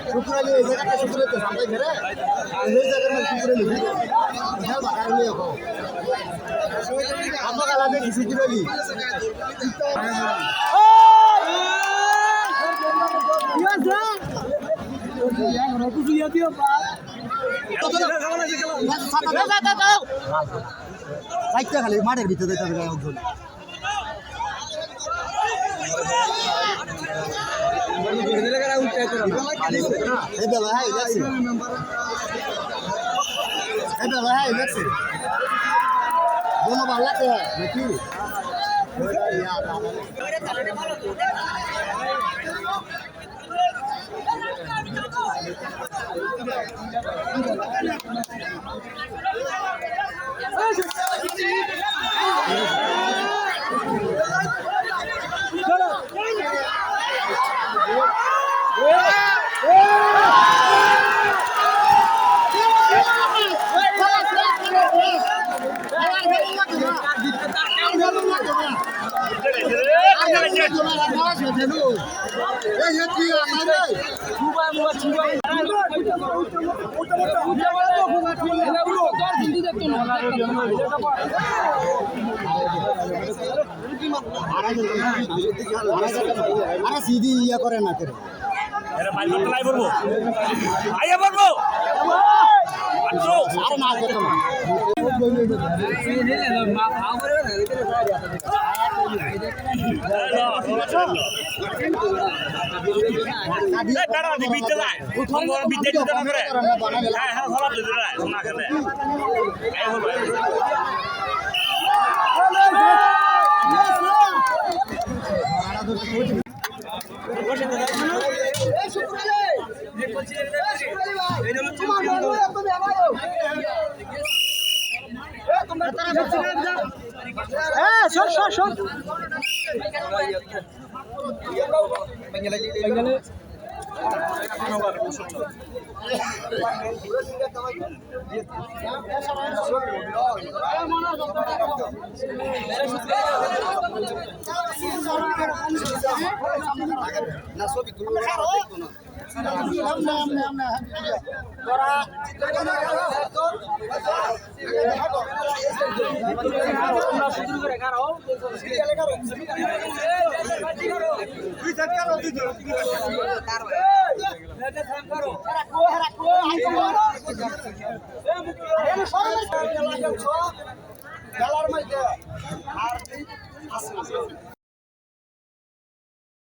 শুক্রালি এই জায়গাটা শুক্রে তো সামনে ঘেরে এই জায়গার মধ্যে শুক্রে লিখি বিশাল বাকার নিয়ে এখন আমরা কালাতে শুক্রালি খালি মাঠের ভিতরে दोनों भाग लगते हैं देखिए सीधी इया करे ना करे এরা মাইল করতে লাই বলবো আইয়া বলবো আরে না যেত না